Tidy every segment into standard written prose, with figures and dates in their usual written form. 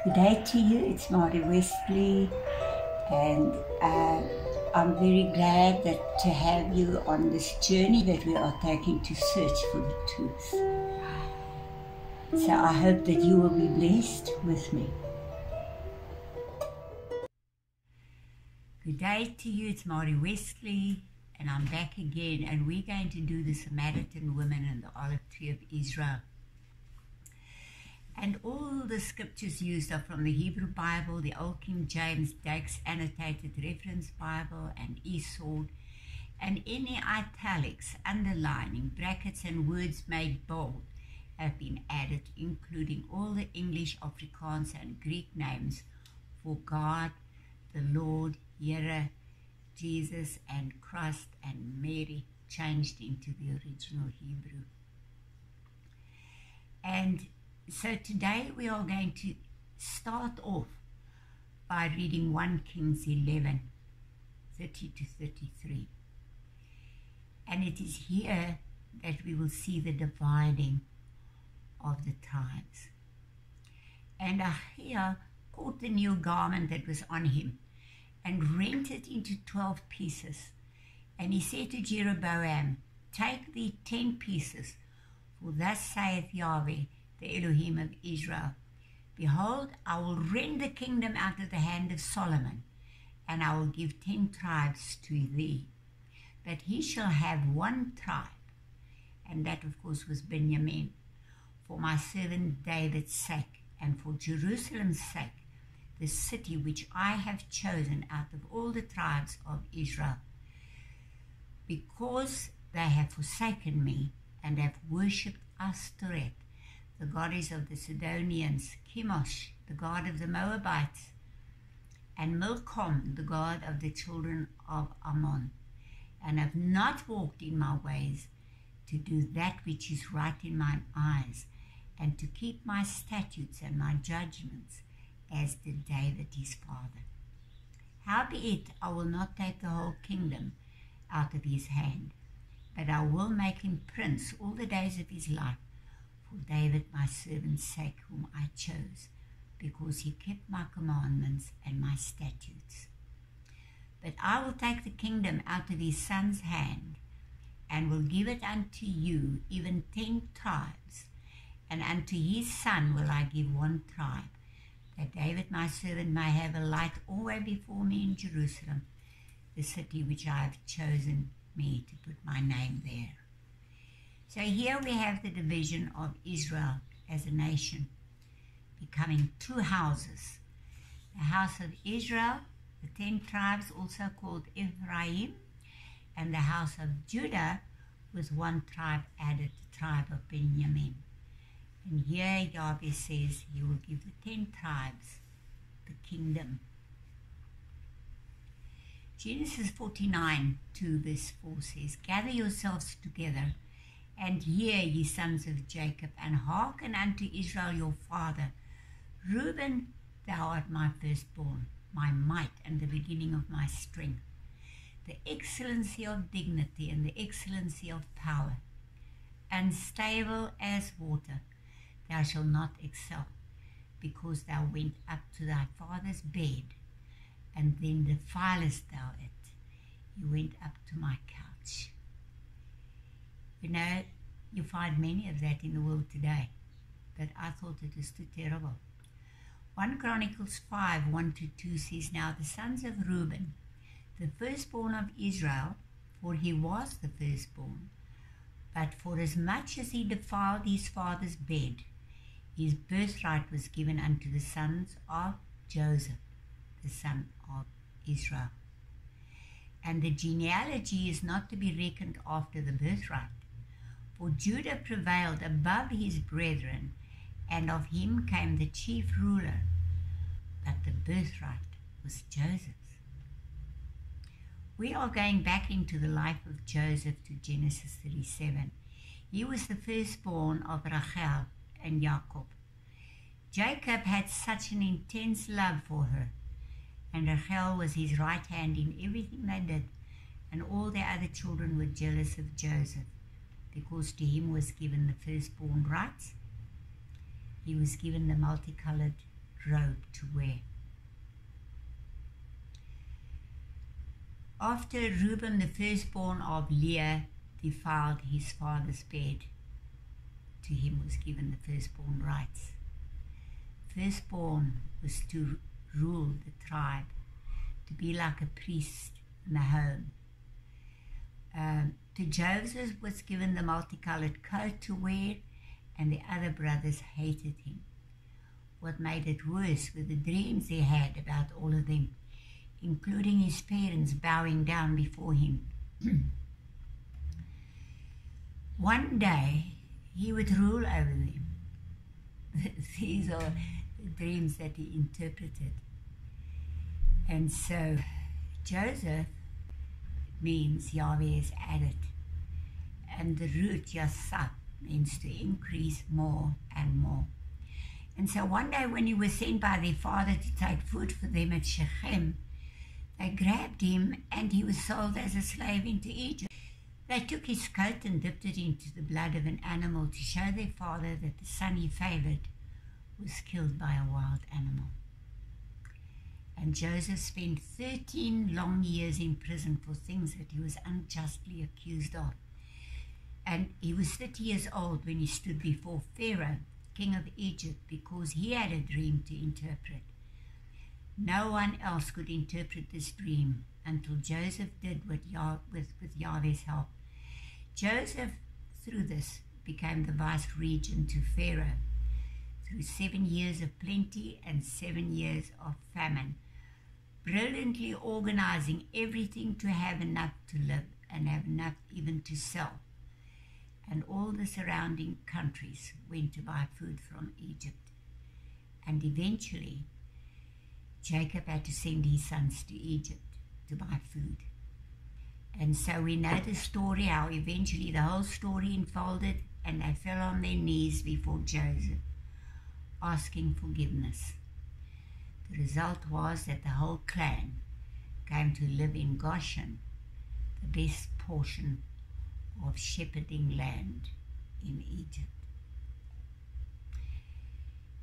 Good day to you, it's Marty Westley, and I'm very glad to have you on this journey that we are taking to search for the truth. So I hope that you will be blessed with me. Good day to you, it's Marty Westley, and I'm back again, and we're going to do the Samaritan women and the olive tree of Israel. And all the scriptures used are from the Hebrew Bible, the Old King James, Dake's Annotated Reference Bible, and eSword. And any italics, underlining, brackets, and words made bold have been added, including all the English, Afrikaans, and Greek names for God, the Lord, Yere, Jesus, and Christ, and Mary, changed into the original Hebrew. And so today we are going to start off by reading 1 Kings 11, 30 to 33. And it is here that we will see the dividing of the tribes. And Ahijah caught the new garment that was on him and rent it into 12 pieces. And he said to Jeroboam, "Take thee 10 pieces, for thus saith Yahweh, the Elohim of Israel, Behold, I will rend the kingdom out of the hand of Solomon, and I will give 10 tribes to thee. But he shall have 1 tribe," and that of course was Benjamin, "for my servant David's sake, and for Jerusalem's sake, the city which I have chosen out of all the tribes of Israel. Because they have forsaken me, and have worshipped Ashtoreth, the goddess of the Sidonians, Chemosh, the god of the Moabites, and Milcom, the god of the children of Ammon, and have not walked in my ways, to do that which is right in mine eyes, and to keep my statutes and my judgments, as did David his father. Howbeit I will not take the whole kingdom out of his hand, but I will make him prince all the days of his life, for David my servant's sake, whom I chose, because he kept my commandments and my statutes. But I will take the kingdom out of his son's hand, and will give it unto you, even 10 tribes, and unto his son will I give 1 tribe, that David my servant may have a light always before me in Jerusalem, the city which I have chosen me to put my name there." So here we have the division of Israel as a nation, becoming 2 houses. The house of Israel, the 10 tribes, also called Ephraim, and the house of Judah, with 1 tribe added, the tribe of Benjamin. And here Yahweh says he will give the 10 tribes the kingdom. Genesis 49, 2 verse 4 says, "Gather yourselves together, and hear, ye sons of Jacob, and hearken unto Israel your father. Reuben, thou art my firstborn, my might, and the beginning of my strength, the excellency of dignity, and the excellency of power. Unstable as water, thou shalt not excel, because thou went up to thy father's bed, and then defilest thou it. You went up to my couch." You know, you find many of that in the world today, but I thought it was too terrible. 1 Chronicles 5, 1 to 2 says, "Now the sons of Reuben, the firstborn of Israel, for he was the firstborn, but for as much as he defiled his father's bed, his birthright was given unto the sons of Joseph, the son of Israel. And the genealogy is not to be reckoned after the birthright. For Judah prevailed above his brethren, and of him came the chief ruler, but the birthright was Joseph's." We are going back into the life of Joseph to Genesis 37. He was the firstborn of Rachel and Jacob. Jacob had such an intense love for her, and Rachel was his right hand in everything they did, and all their other children were jealous of Joseph, because to him was given the firstborn rights. He was given the multicolored robe to wear. After Reuben, the firstborn of Leah, defiled his father's bed, to him was given the firstborn rights. Firstborn was to rule the tribe, to be like a priest in the home. To Joseph was given the multicolored coat to wear, and the other brothers hated him. What made it worse were the dreams he had about all of them, including his parents bowing down before him. One day he would rule over them. These are the dreams that he interpreted. And so Joseph means Yahweh is added, and the root Yasaf means to increase more and more. And so one day when he was sent by their father to take food for them at Shechem, they grabbed him and he was sold as a slave into Egypt. They took his coat and dipped it into the blood of an animal to show their father that the son he favored was killed by a wild animal. And Joseph spent 13 long years in prison for things that he was unjustly accused of. And he was 30 years old when he stood before Pharaoh, king of Egypt, because he had a dream to interpret. No one else could interpret this dream until Joseph did with Yahweh's help. Joseph, through this, became the vice-regent to Pharaoh through 7 years of plenty and 7 years of famine, brilliantly organizing everything to have enough to live and have enough even to sell. And all the surrounding countries went to buy food from Egypt. And eventually, Jacob had to send his sons to Egypt to buy food. And so we know the story, how eventually the whole story unfolded, and they fell on their knees before Joseph, asking forgiveness. The result was that the whole clan came to live in Goshen, the best portion of shepherding land in Egypt.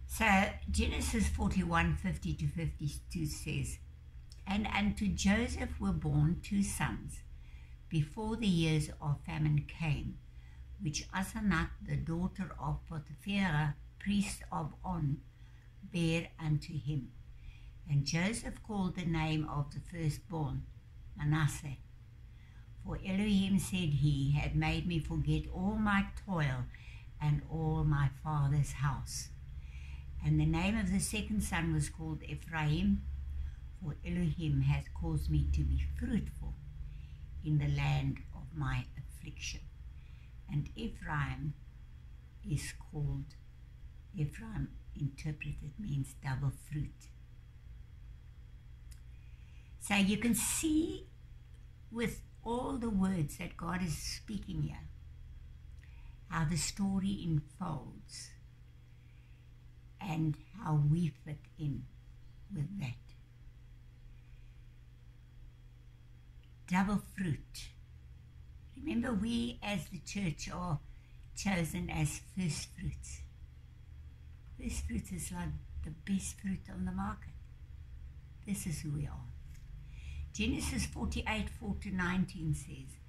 So Genesis 41:50 to 52 says, "And unto Joseph were born 2 sons, before the years of famine came, which Asenath, the daughter of Potiphera, priest of On, bare unto him. And Joseph called the name of the firstborn Manasseh. For Elohim, said he, had made me forget all my toil and all my father's house. And the name of the second son was called Ephraim, for Elohim hath caused me to be fruitful in the land of my affliction." And Ephraim is called, Ephraim interpreted means double fruit. So you can see with all the words that God is speaking here, how the story unfolds and how we fit in with that. Double fruit. Remember, we as the church are chosen as first fruits. First fruit is like the best fruit on the market. This is who we are. Genesis 48:4 to 19 says,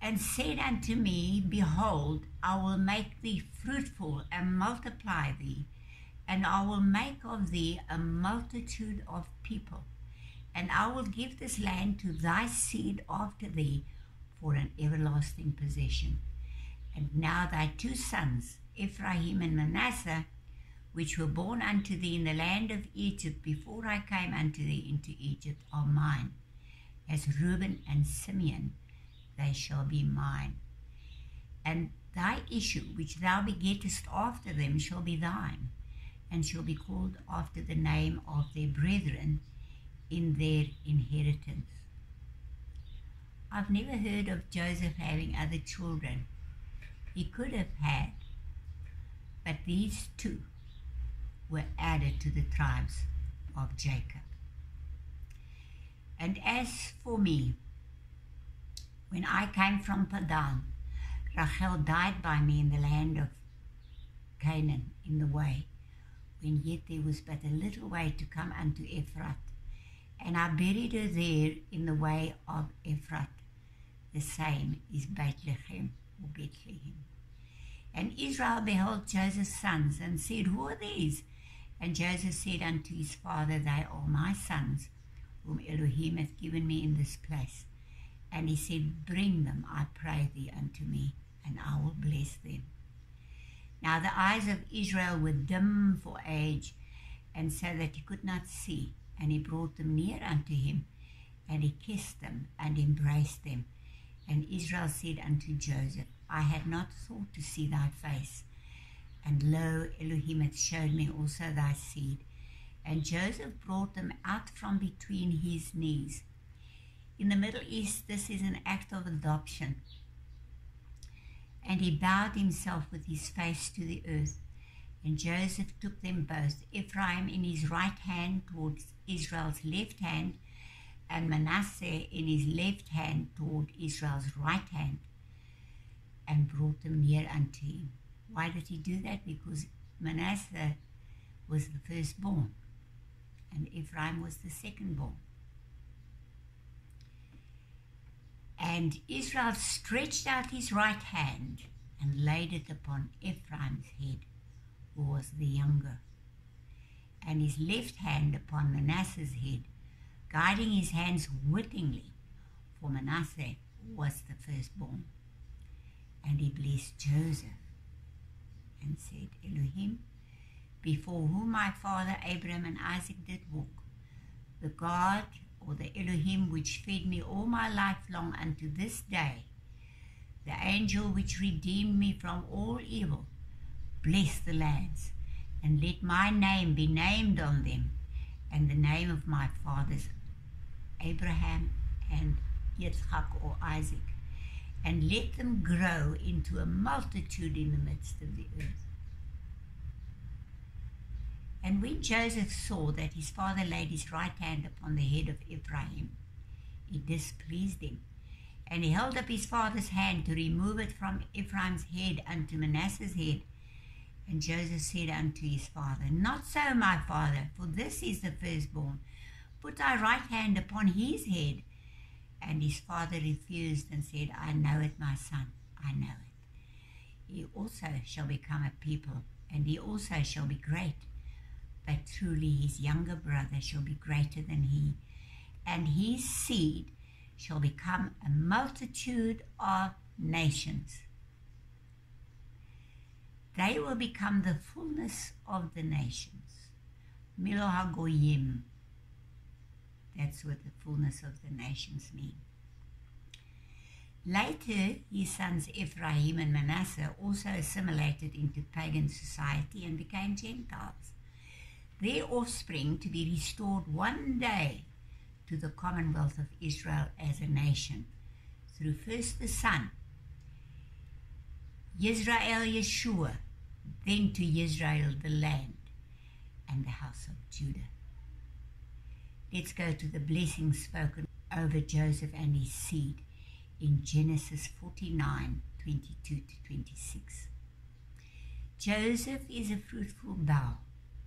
"And said unto me, Behold, I will make thee fruitful and multiply thee, and I will make of thee a multitude of people, and I will give this land to thy seed after thee for an everlasting possession. And now thy 2 sons, Ephraim and Manasseh, which were born unto thee in the land of Egypt before I came unto thee into Egypt, are mine. As Reuben and Simeon, they shall be mine. And thy issue, which thou begettest after them, shall be thine, and shall be called after the name of their brethren in their inheritance." I've never heard of Joseph having other children. He could have had, but these 2 were added to the tribes of Jacob. And as for me, when I came from Padan, Rachel died by me in the land of Canaan in the way, when yet there was but a little way to come unto Ephrath. And I buried her there in the way of Ephrath. The same is Bethlehem or Bethlehem. And Israel beheld Joseph's sons and said, Who are these? And Joseph said unto his father, They are my sons, whom Elohim hath given me in this place. And he said, Bring them, I pray thee, unto me, and I will bless them. Now the eyes of Israel were dim for age, and so that he could not see. And he brought them near unto him, and he kissed them, and embraced them. And Israel said unto Joseph, I had not thought to see thy face, and lo, Elohim hath showed me also thy seed. And Joseph brought them out from between his knees. In the Middle East, this is an act of adoption. And he bowed himself with his face to the earth. And Joseph took them both, Ephraim in his right hand towards Israel's left hand, and Manasseh in his left hand toward Israel's right hand, and brought them near unto him. Why did he do that? Because Manasseh was the firstborn, and Ephraim was the secondborn. And Israel stretched out his right hand and laid it upon Ephraim's head, who was the younger, and his left hand upon Manasseh's head, guiding his hands wittingly, for Manasseh was the firstborn. And he blessed Joseph and said, Elohim, before whom my father Abraham and Isaac did walk, the God or the Elohim which fed me all my life long unto this day, the angel which redeemed me from all evil, bless the lands, and let my name be named on them, and the name of my fathers Abraham and Yitzchak or Isaac, and let them grow into a multitude in the midst of the earth. And when Joseph saw that his father laid his right hand upon the head of Ephraim, it displeased him. And he held up his father's hand to remove it from Ephraim's head unto Manasseh's head. And Joseph said unto his father, Not so, my father, for this is the firstborn. Put thy right hand upon his head. And his father refused and said, I know it, my son, I know it. He also shall become a people, and he also shall be great. But truly his younger brother shall be greater than he, and his seed shall become a multitude of nations. They will become the fullness of the nations. Milo HaGoyim. That's what the fullness of the nations mean. Later, his sons Ephraim and Manasseh also assimilated into pagan society and became Gentiles. Their offspring to be restored one day to the commonwealth of Israel as a nation, through first the son, Yisrael Yeshua, then to Israel the land, and the house of Judah. Let's go to the blessings spoken over Joseph and his seed in Genesis 49, 22 to 26. Joseph is a fruitful bough,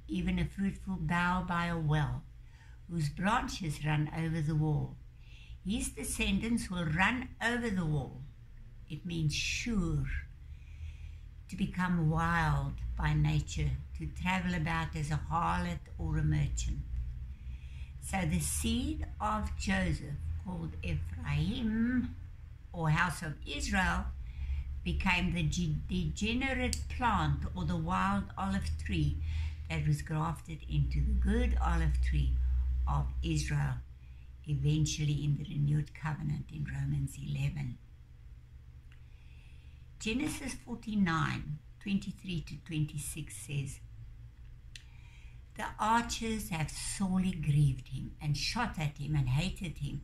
even a fruitful bough by a well, whose branches run over the wall. His descendants will run over the wall. It means sure, to become wild by nature, to travel about as a harlot or a merchant. So the seed of Joseph, called Ephraim, or house of Israel, became the degenerate plant or the wild olive tree that was grafted into the good olive tree of Israel, eventually in the renewed covenant in Romans 11. Genesis 49, 23 to 26 says, The archers have sorely grieved him, and shot at him, and hated him.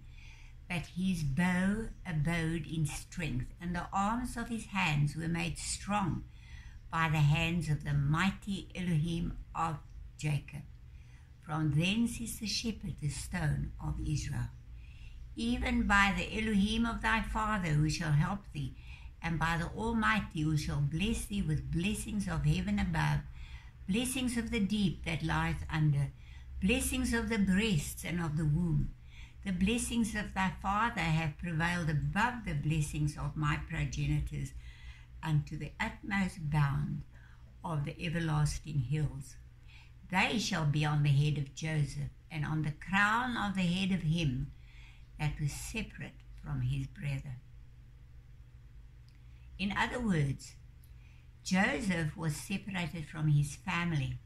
But his bow abode in strength, and the arms of his hands were made strong by the hands of the mighty Elohim of Jacob. From thence is the shepherd the stone of Israel. Even by the Elohim of thy father who shall help thee, and by the Almighty who shall bless thee with blessings of heaven above, blessings of the deep that lieth under, blessings of the breasts and of the womb. The blessings of thy father have prevailed above the blessings of my progenitors unto the utmost bound of the everlasting hills. They shall be on the head of Joseph, and on the crown of the head of him that was separate from his brethren. In other words, Joseph was separated from his family,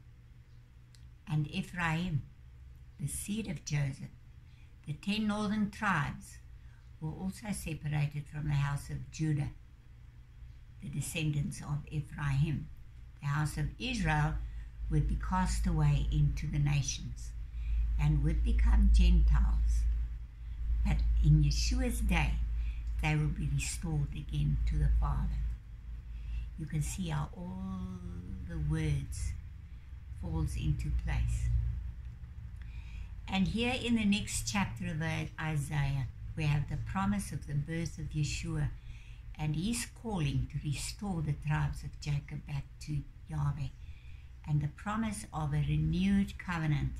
and Ephraim, the seed of Joseph, the 10 northern tribes, were also separated from the house of Judah, the descendants of Ephraim. The house of Israel would be cast away into the nations and would become Gentiles. But in Yeshua's day, they will be restored again to the Father. You can see how all the words falls into place. And here in the next chapter of Isaiah, we have the promise of the birth of Yeshua, and he's calling to restore the tribes of Jacob back to Yahweh, and the promise of a renewed covenant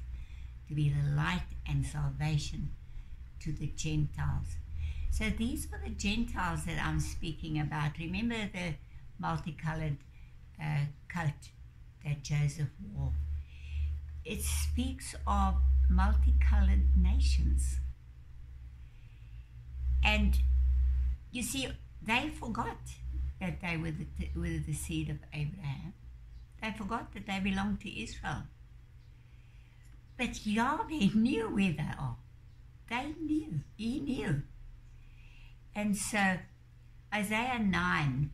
to be the light and salvation to the Gentiles. So these were the Gentiles that I'm speaking about. Remember the multicolored coat that Joseph wore. It speaks of multicolored nations. And you see, they forgot that they were the seed of Abraham. They forgot that they belonged to Israel. But Yahweh knew where they are. They knew. He knew. And so Isaiah 9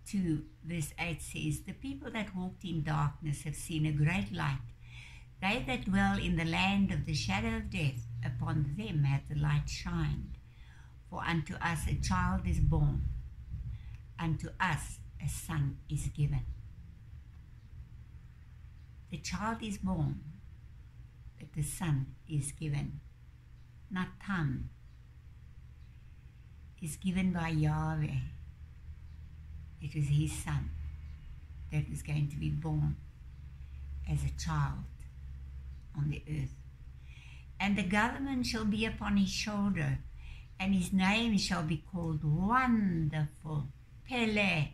2 verse 8 says, the people that walked in darkness have seen a great light. They that dwell in the land of the shadow of death, upon them hath the light shined. For unto us a child is born, unto us a son is given. The child is born, but the son is given. Natan is given by Yahweh. It was his son that was going to be born as a child on the earth. And the government shall be upon his shoulder, and his name shall be called Wonderful. Pele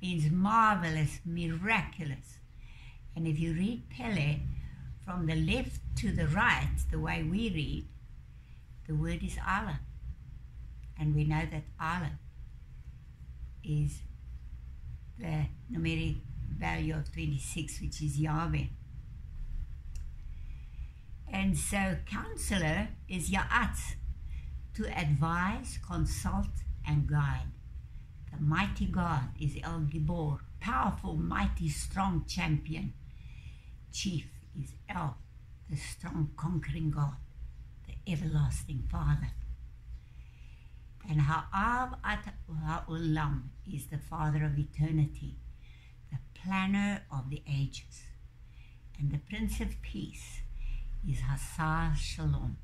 means marvelous, miraculous. And if you read Pele from the left to the right, the way we read, the word is Allah. And we know that Allah is the numeric value of 26, which is Yahweh. And so counselor is Ya'atz, to advise, consult, and guide. The mighty God is El Gibor, powerful, mighty, strong champion. Chief is El, the strong, conquering God, the everlasting Father. And Ha'av At Ha'olam is the Father of eternity, the planner of the ages. And the Prince of Peace is Hasar Shalom,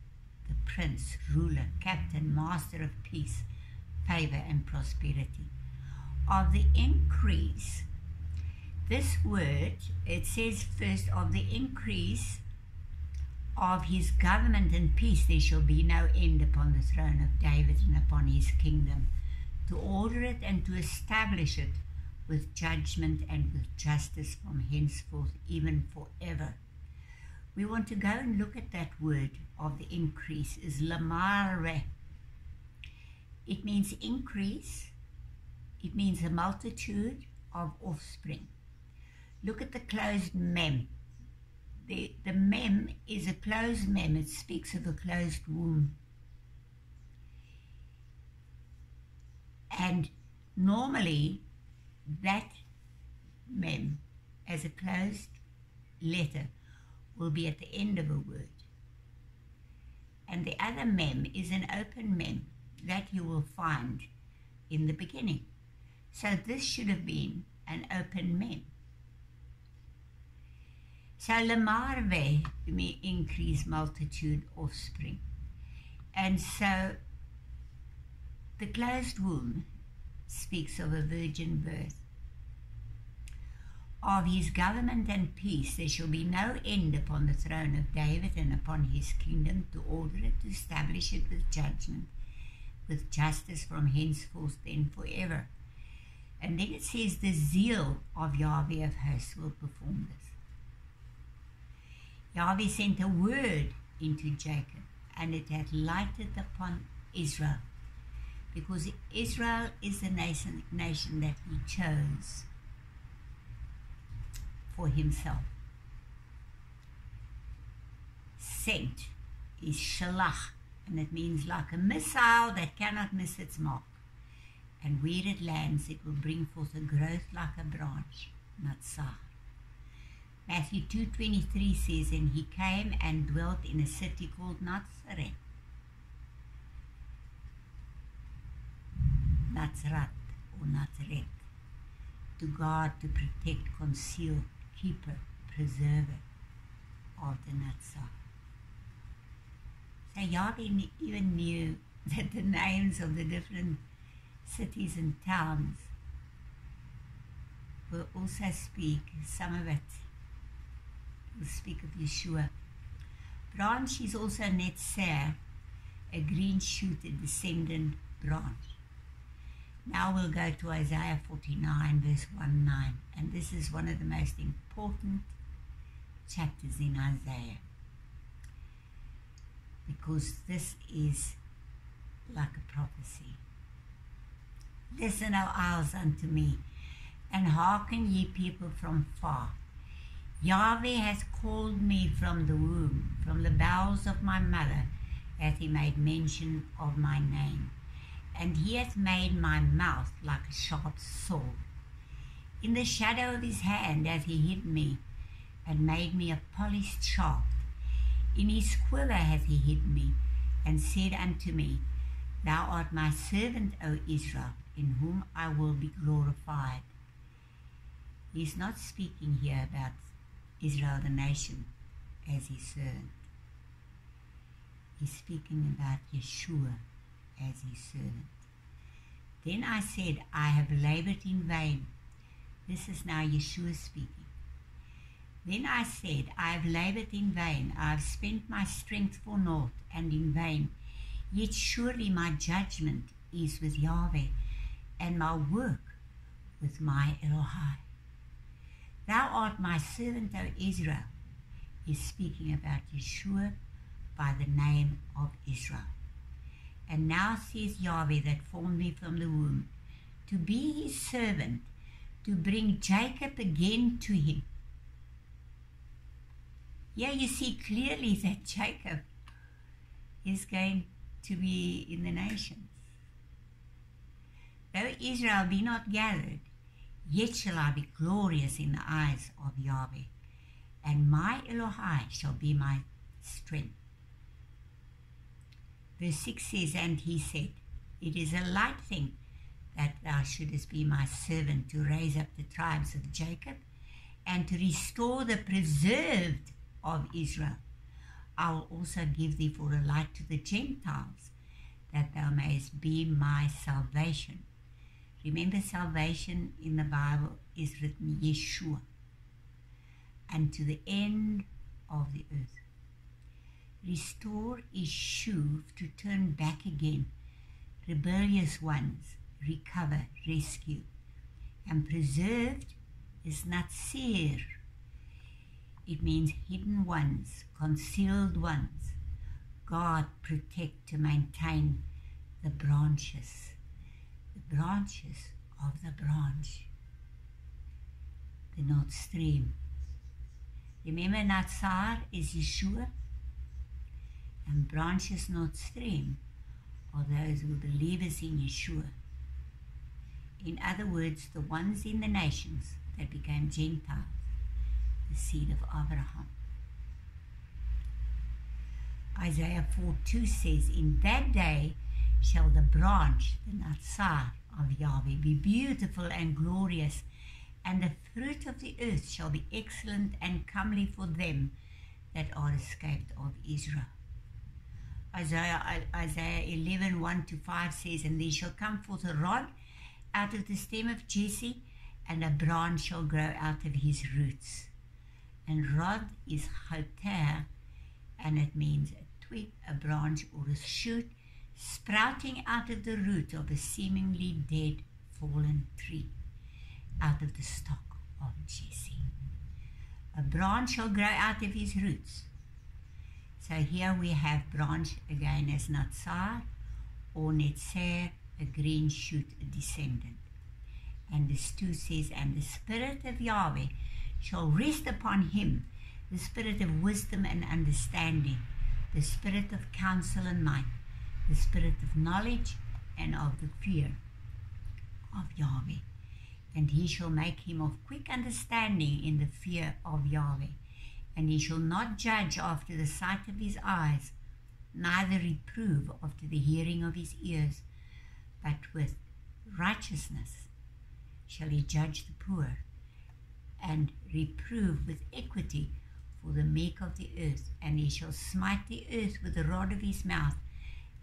the Prince, ruler, captain, master of peace, favor, and prosperity. Of the increase, this word, it says first, of the increase of his government and peace there shall be no end upon the throne of David and upon his kingdom, to order it and to establish it with judgment and with justice from henceforth, even forever. We want to go and look at that word of the increase, is lamare. It means increase. It means a multitude of offspring. Look at the closed mem. The mem is a closed mem. It speaks of a closed womb. And normally that mem as a closed letter will be at the end of a word. And the other mem is an open mem that you will find in the beginning. So this should have been an open mem. So lemarve may increase multitude offspring. And so the closed womb speaks of a virgin birth. of his government and peace. There shall be no end upon the throne of David and upon his kingdom, to order it, to establish it with judgment, with justice from henceforth then forever. And then it says, the zeal of Yahweh of hosts will perform this. Yahweh sent a word into Jacob, and it hath lighted upon Israel, because Israel is the nation that he chose for himself. Sent is shalach, and it means like a missile that cannot miss its mark. And where it lands, it will bring forth a growth like a branch, Natsar. Matthew 2:23 says, and he came and dwelt in a city called Nazareth, or Nazareth, to guard, to protect, conceal, keeper, preserver of the Natsar. So Yahweh even knew that the names of the different cities and towns will also speak, some of it will speak of Yeshua. Branch is also Netzer, a green shoot, a descendant branch. Now we'll go to Isaiah 49 verse 1-9, and this is one of the most important chapters in Isaiah, because this is like a prophecy. Listen, O isles, unto me, and hearken, ye people from far. Yahweh hath called me from the womb, from the bowels of my mother hath he made mention of my name. And he hath made my mouth like a sharp sword. In the shadow of his hand hath he hid me, and made me a polished shaft. In his quiver hath he hid me, and said unto me, Thou art my servant, O Israel, in whom I will be glorified. He is not speaking here about Israel the nation as his servant. He's speaking about Yeshua as his servant. Then I said, I have labored in vain. This is now Yeshua speaking. Then I said, I have labored in vain. I have spent my strength for naught and in vain. Yet surely my judgment is with Yahweh, and my work with my Elohai. Thou art my servant, O Israel. He's speaking about Yeshua by the name of Israel. And now says Yahweh that formed me from the womb, to be his servant, to bring Jacob again to him. Here you see clearly that Jacob is going to be in the nations. Though Israel be not gathered, yet shall I be glorious in the eyes of Yahweh, and my Elohai shall be my strength. Verse 6 says, and he said, it is a light thing that thou shouldest be my servant, to raise up the tribes of Jacob, and to restore the preserved of Israel. I will also give thee for a light to the Gentiles, that thou mayest be my salvation. Remember, salvation in the Bible is written Yeshua, and to the end of the earth. Restore is shuv, to turn back again. Rebellious ones, recover, rescue. And preserved is natsir. It means hidden ones, concealed ones. God protect, to maintain the branches of the branch, the North Stream. Remember, Natsar is Yeshua, and branches North Stream are those who are believers in Yeshua. In other words, the ones in the nations that became Gentiles, the seed of Abraham. Isaiah 4:2 says, in that day shall the branch, the Natsar of Yahweh, be beautiful and glorious, and the fruit of the earth shall be excellent and comely for them that are escaped of Israel. Isaiah 11:1-5 says, and there shall come forth a rod out of the stem of Jesse, and a branch shall grow out of his roots. And rod is choter, and it means a twig, a branch, or a shoot sprouting out of the root of a seemingly dead, fallen tree, out of the stock of Jesse. A branch shall grow out of his roots. So here we have branch again as Natsar, or Netzer, a green shoot, a descendant. And verse 2 says, and the Spirit of Yahweh shall rest upon him, the Spirit of wisdom and understanding, the Spirit of counsel and might, the Spirit of knowledge and of the fear of Yahweh. And he shall make him of quick understanding in the fear of Yahweh. And he shall not judge after the sight of his eyes, neither reprove after the hearing of his ears, but with righteousness shall he judge the poor, and reprove with equity for the meek of the earth. And he shall smite the earth with the rod of his mouth,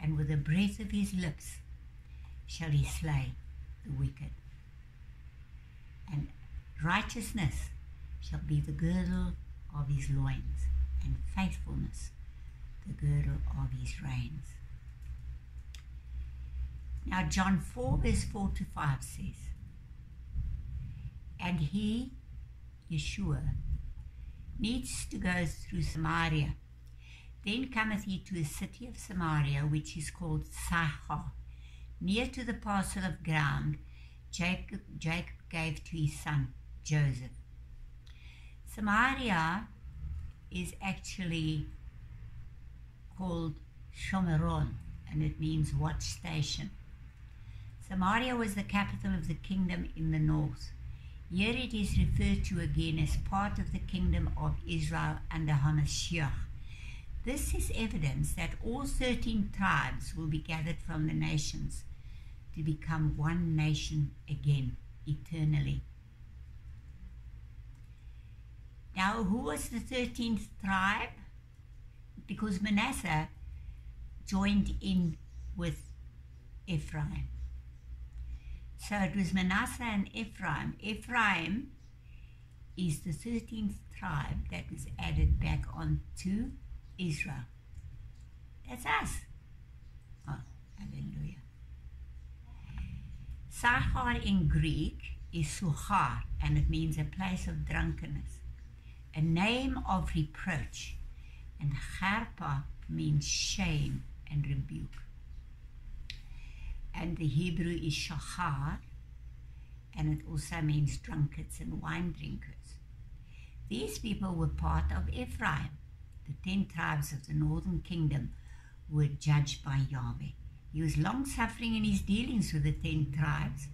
and with the breath of his lips shall he slay the wicked. And righteousness shall be the girdle of his loins, and faithfulness the girdle of his reins. Now John 4 verse 4 to 5 says, and he, Yeshua, needs to go through Samaria. Then cometh he to a city of Samaria, which is called Sychar, near to the parcel of ground Jacob gave to his son Joseph. Samaria is actually called Shomron, and it means watch station. Samaria was the capital of the kingdom in the north. Here it is referred to again as part of the kingdom of Israel under Hamashiach. This is evidence that all 13 tribes will be gathered from the nations to become one nation again, eternally. Now, who was the 13th tribe? Because Manasseh joined in with Ephraim. So it was Manasseh and Ephraim. Ephraim is the 13th tribe that was added back onto Israel. That's us. Oh, hallelujah. Sychar in Greek is Suchar, and it means a place of drunkenness, a name of reproach. And Charpa means shame and rebuke. And the Hebrew is Shachar, and it also means drunkards and wine drinkers. These people were part of Ephraim. The 10 tribes of the northern kingdom were judged by Yahweh. He was long-suffering in his dealings with the 10 tribes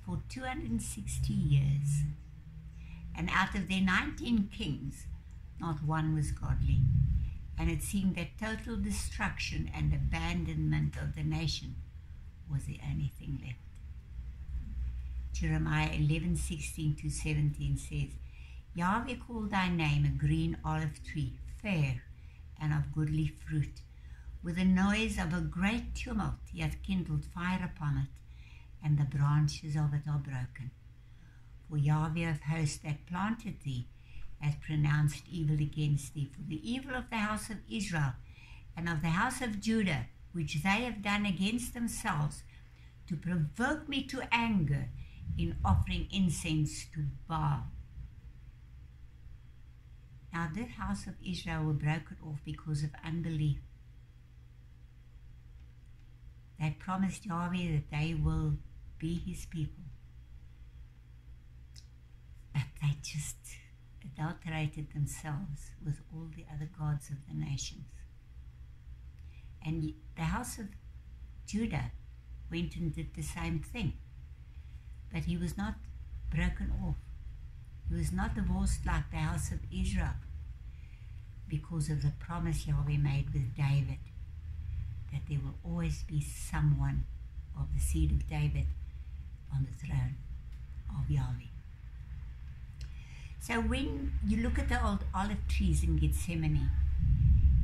for 260 years. And out of their 19 kings, not one was godly. And it seemed that total destruction and abandonment of the nation was the only thing left. Jeremiah 11:16 to 17 says, Yahweh called thy name a green olive tree, fair and of goodly fruit. With the noise of a great tumult he hath kindled fire upon it, and the branches of it are broken. For Yahweh of hosts that planted thee hath pronounced evil against thee, for the evil of the house of Israel and of the house of Judah, which they have done against themselves, to provoke me to anger in offering incense to Baal. Now the house of Israel were broken off because of unbelief. They promised Yahweh that they will be his people, but they just adulterated themselves with all the other gods of the nations. And the house of Judah went and did the same thing. But he was not broken off. He was not divorced like the house of Israel, because of the promise Yahweh made with David, that there will always be someone of the seed of David on the throne of Yahweh. So when you look at the old olive trees in Gethsemane,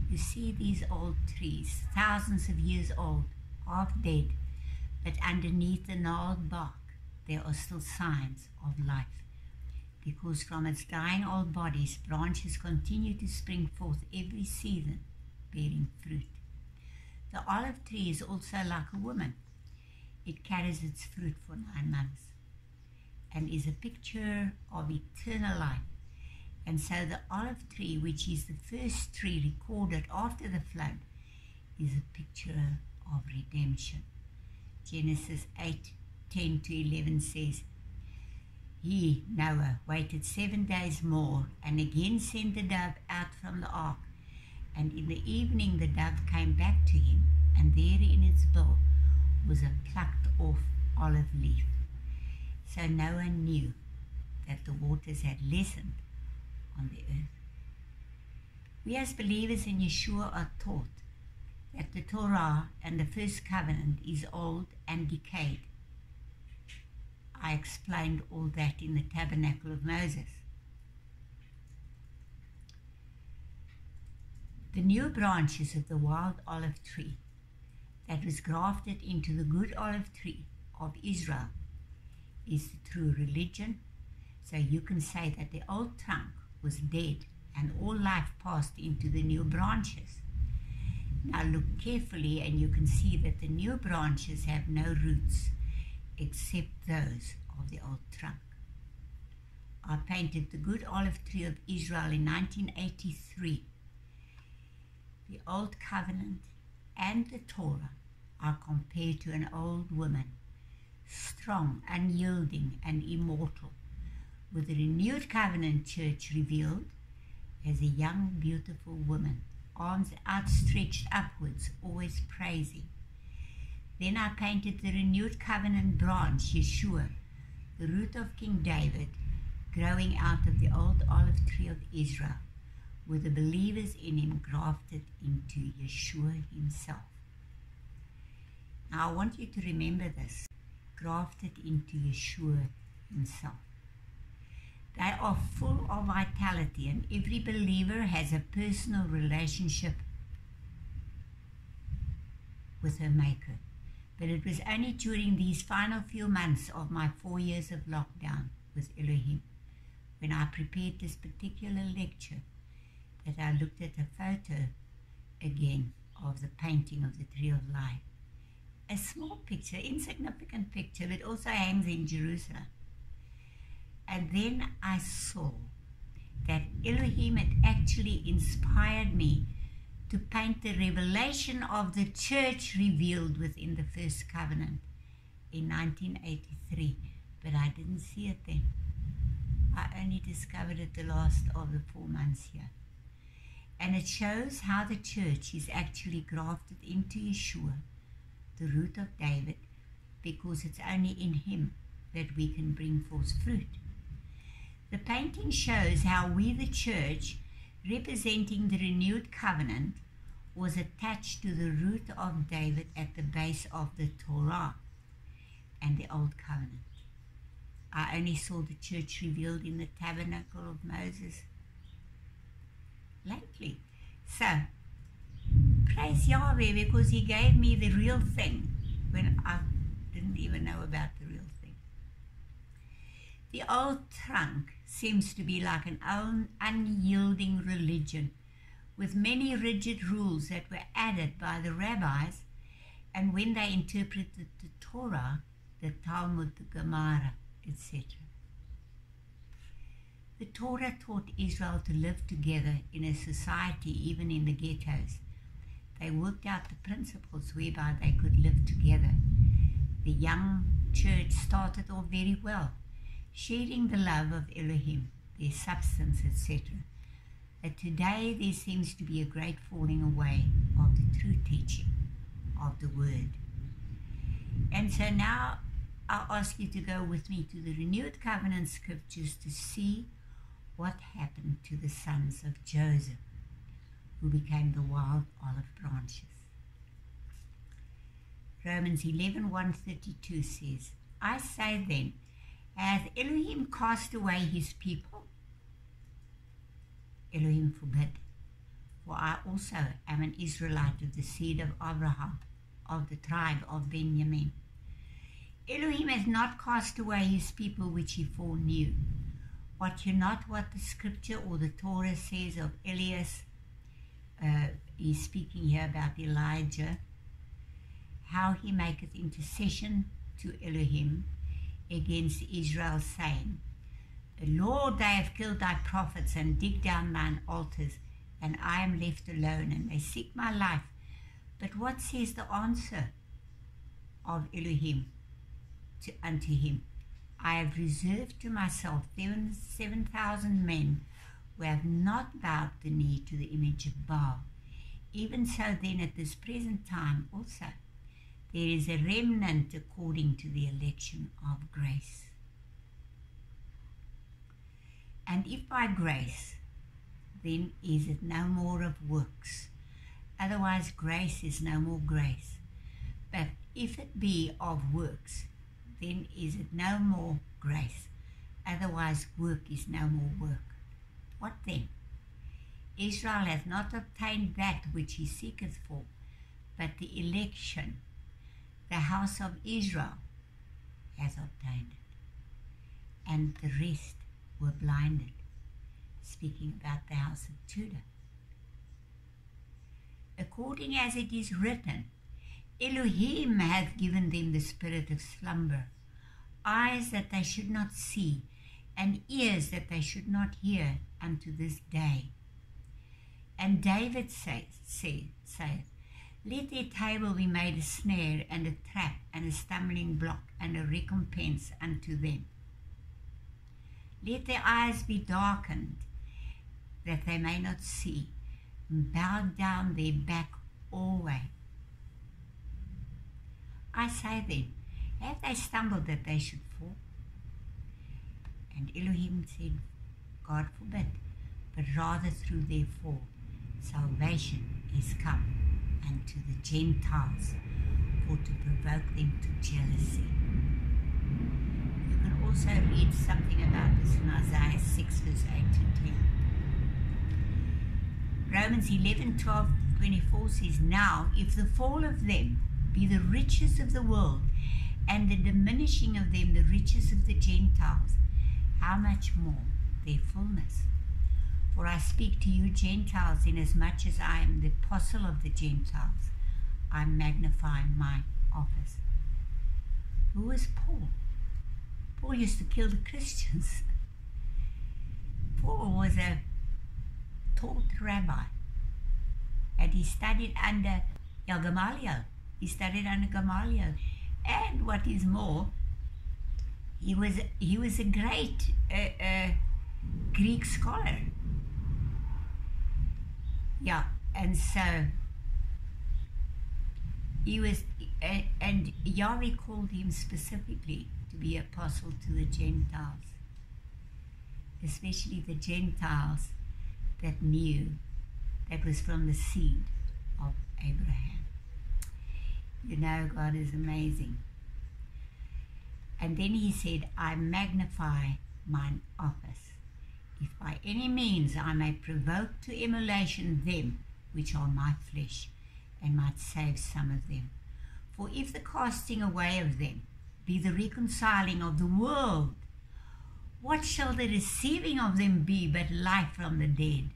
you see these old trees, thousands of years old, half dead, but underneath the gnarled bark, there are still signs of life, because from its dying old bodies, branches continue to spring forth every season, bearing fruit. The olive tree is also like a woman. It carries its fruit for 9 months and is a picture of eternal life. And so the olive tree, which is the first tree recorded after the flood, is a picture of redemption. Genesis 8:10 to 11 says, He, Noah, waited 7 days more and again sent the dove out from the ark. And in the evening the dove came back to him, and there in its bill was a plucked off olive leaf. So Noah knew that the waters had lessened on the earth. We as believers in Yeshua are taught that the Torah and the first covenant is old and decayed. I explained all that in the tabernacle of Moses. The new branches of the wild olive tree that was grafted into the good olive tree of Israel is the true religion. So you can say that the old trunk was dead and all life passed into the new branches. Now look carefully and you can see that the new branches have no roots except those of the old trunk. I painted the good olive tree of Israel in 1983. The old covenant and the Torah are compared to an old woman, strong, unyielding, and immortal, with the renewed covenant church revealed as a young, beautiful woman, arms outstretched upwards, always praising. Then I painted the renewed covenant branch, Yeshua, the root of King David, growing out of the old olive tree of Israel, with the believers in him grafted into Yeshua himself. Now I want you to remember this, grafted into Yeshua himself. They are full of vitality, and every believer has a personal relationship with her Maker. But it was only during these final few months of my 4 years of lockdown with Elohim, when I prepared this particular lecture, that I looked at a photo again of the painting of the Tree of Life. A small picture, insignificant picture, but also hangs in Jerusalem. And then I saw that Elohim had actually inspired me to paint the revelation of the church revealed within the first covenant in 1983, but I didn't see it then. I only discovered it the last of the 4 months here. And it shows how the church is actually grafted into Yeshua, the root of David, because it's only in him that we can bring forth fruit. The painting shows how we, the church, representing the renewed covenant, was attached to the root of David at the base of the Torah and the old covenant. I only saw the church revealed in the tabernacle of Moses lately. So, praise Yahweh, because he gave me the real thing when I didn't even know about the real thing. The old trunk seems to be like an unyielding religion with many rigid rules that were added by the rabbis, and when they interpreted the Torah, the Talmud, the Gemara, etc. The Torah taught Israel to live together in a society, even in the ghettos. They worked out the principles whereby they could live together. The young church started off very well, sharing the love of Elohim, their substance, etc. But today there seems to be a great falling away of the true teaching of the Word. And so now I'll ask you to go with me to the renewed covenant scriptures to see what happened to the sons of Joseph, who became the wild olive branches. Romans 11:132 says, I say then, hath Elohim cast away his people? Elohim forbid. For I also am an Israelite of the seed of Abraham, of the tribe of Benjamin. Elohim has not cast away his people which he foreknew. Wot you not what the scripture or the Torah says of Elias? He's speaking here about Elijah, how he maketh intercession to Elohim against Israel, saying, Lord, they have killed thy prophets and digged down mine altars, and I am left alone, and they seek my life. But what says the answer of Elohim unto him? I have reserved to myself 7,000 men who have not bowed the knee to the image of Baal. Even so then at this present time also there is a remnant according to the election of grace. And if by grace, then is it no more of works. Otherwise grace is no more grace. But if it be of works, then is it no more grace. Otherwise work is no more work. What then? Israel hath not obtained that which he seeketh for, but the election, the house of Israel, hath obtained it. And the rest were blinded. Speaking about the house of Judah. According as it is written, Elohim hath given them the spirit of slumber, eyes that they should not see, and ears that they should not hear unto this day. And David saith, let their table be made a snare and a trap and a stumbling block and a recompense unto them. Let their eyes be darkened, that they may not see, and bow down their back always. I say then, have they stumbled that they should fall? And Elohim said, God forbid, but rather through their fall, salvation is come unto the Gentiles, for to provoke them to jealousy. You can also read something about this in Isaiah 6 verse 8 to 10. Romans 11:12-24 says, now if the fall of them be the riches of the world, and the diminishing of them the riches of the Gentiles, how much more their fullness? For I speak to you Gentiles, inasmuch as I am the apostle of the Gentiles, I magnify my office. Who was Paul? Paul used to kill the Christians. Paul was a taught rabbi, and he studied under Gamaliel. He studied under Gamaliel, and what is more, he was a great Greek scholar. Yeah, and so he was, and Yahweh called him specifically to be apostle to the Gentiles, especially the Gentiles that knew that was from the seed of Abraham. You know, God is amazing. And then he said, I magnify mine office, if by any means I may provoke to emulation them which are my flesh, and might save some of them. For if the casting away of them be the reconciling of the world, what shall the receiving of them be but life from the dead?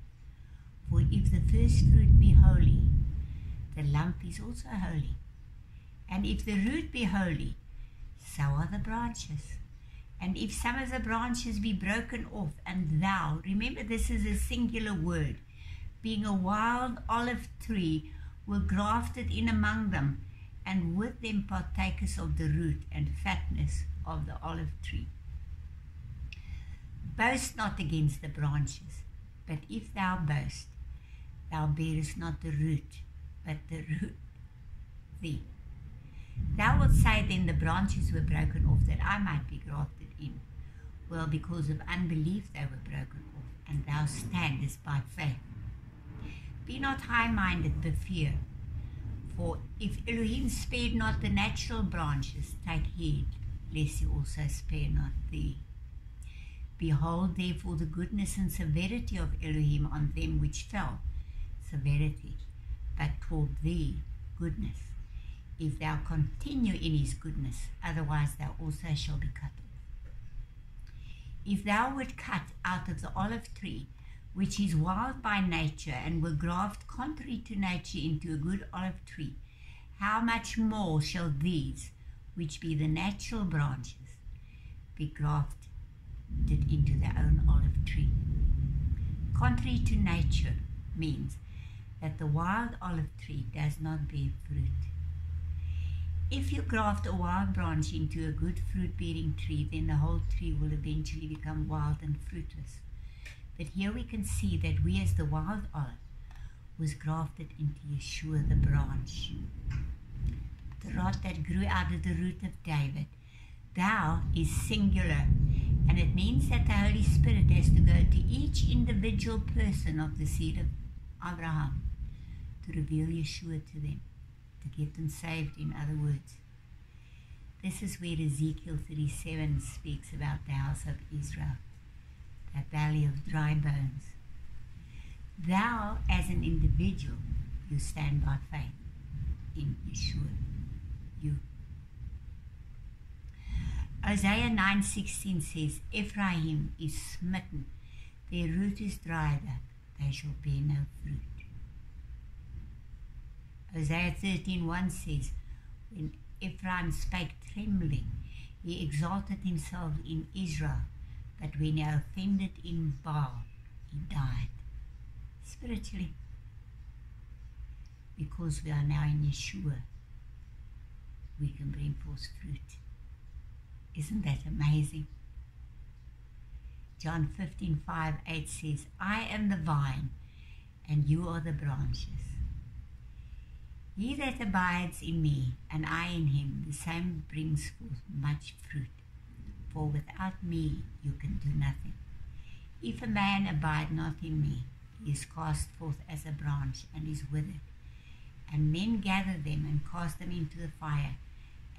For if the first fruit be holy, the lump is also holy. And if the root be holy, so are the branches. And if some of the branches be broken off, and thou, remember this is a singular word, being a wild olive tree, were grafted in among them, and with them partakers of the root and fatness of the olive tree. Boast not against the branches, but if thou boast, thou bearest not the root, but the root thee. Thou wilt say then the branches were broken off that I might be grafted in. Well, because of unbelief they were broken off, and thou standest by faith. Be not high-minded, but fear. For if Elohim spared not the natural branches, take heed, lest he also spare not thee. Behold therefore the goodness and severity of Elohim on them which fell, severity, but toward thee goodness, if thou continue in his goodness, otherwise thou also shall be cut off. If thou wert cut out of the olive tree, which is wild by nature, and were grafted contrary to nature into a good olive tree, how much more shall these, which be the natural branches, be grafted into their own olive tree? Contrary to nature means that the wild olive tree does not bear fruit. If you graft a wild branch into a good fruit-bearing tree, then the whole tree will eventually become wild and fruitless. But here we can see that we, as the wild olive, was grafted into Yeshua the branch, the rod that grew out of the root of David. Thou is singular, and it means that the Holy Spirit has to go to each individual person of the seed of Abraham to reveal Yeshua to them, to get them saved, in other words. This is where Ezekiel 37 speaks about the house of Israel, that valley of dry bones. Thou, as an individual, you stand by faith in Yeshua. You. Hosea 9:16 says, Ephraim is smitten, their root is dried up, they shall bear no fruit. Hosea 13:1 says, when Ephraim spake trembling, he exalted himself in Israel, but when he offended in Baal, he died. Spiritually, because we are now in Yeshua, we can bring forth fruit. Isn't that amazing? John 15:5-8 says, I am the vine, and you are the branches. He that abides in me, and I in him, the same brings forth much fruit. For without me you can do nothing. If a man abide not in me, he is cast forth as a branch, and is withered. And men gather them, and cast them into the fire,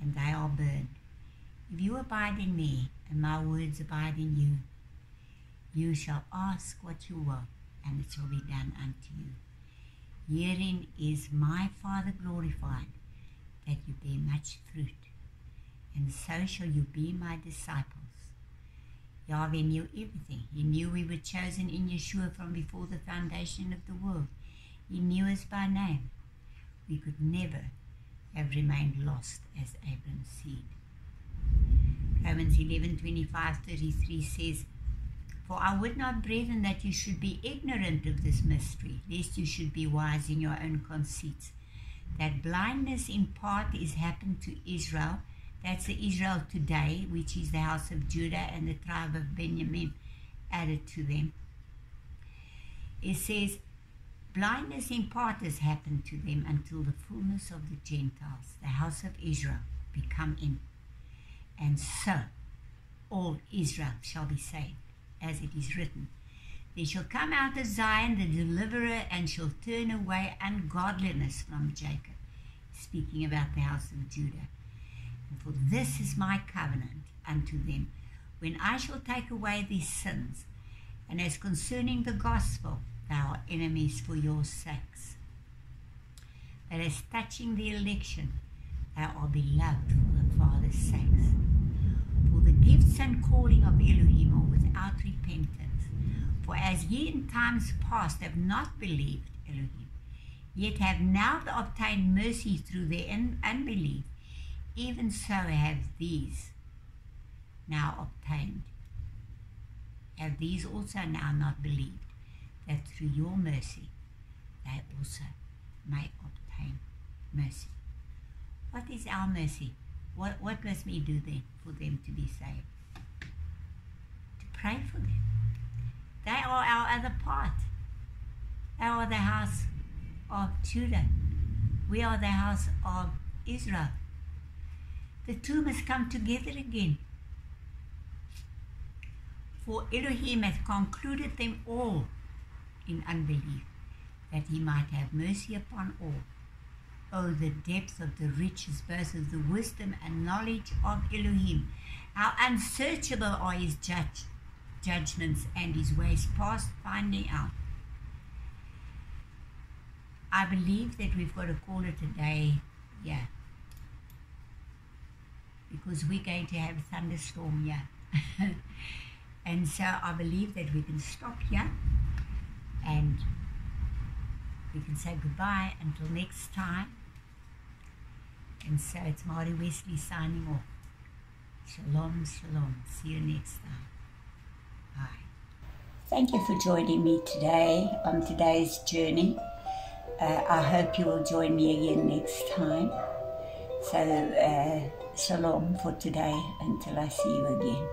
and they are burned. If you abide in me, and my words abide in you, you shall ask what you will, and it shall be done unto you. Herein is my Father glorified, that you bear much fruit, and so shall you be my disciples. Yahweh knew everything. He knew we were chosen in Yeshua from before the foundation of the world. He knew us by name. We could never have remained lost as Abram's seed. Romans 11:25-33 says, For I would not, brethren, that you should be ignorant of this mystery, lest you should be wise in your own conceits, that blindness in part is happened to Israel. That's the Israel today, which is the house of Judah and the tribe of Benjamin added to them. It says, blindness in part has happened to them until the fullness of the Gentiles, the house of Israel, be come in. And so all Israel shall be saved, as it is written, There shall come out of Zion the deliverer, and shall turn away ungodliness from Jacob. Speaking about the house of Judah. And for this is my covenant unto them, when I shall take away these sins. And as concerning the gospel, they are enemies for your sakes. But as touching the election, they are beloved for the Father's sakes. For the gifts and calling of Elohim are without repentance. For as ye in times past have not believed Elohim, yet have now obtained mercy through their unbelief, even so have these now obtained. Have these also now not believed, that through your mercy they also may obtain mercy. What is our mercy? What must we do then for them to be saved? To pray for them. They are our other part. They are the house of Judah. We are the house of Israel. The two must come together again. For Elohim hath concluded them all in unbelief, that he might have mercy upon all. Oh, the depth of the riches, both of the wisdom and knowledge of Elohim. How unsearchable are his judgments and his ways past finding out. I believe that we've got to call it a day, because we're going to have a thunderstorm here. And so I believe that we can stop here and we can say goodbye until next time. And so it's Mari Wesley signing off. Shalom, shalom. See you next time. Bye. Thank you for joining me today on today's journey. I hope you will join me again next time. So, shalom for today until I see you again.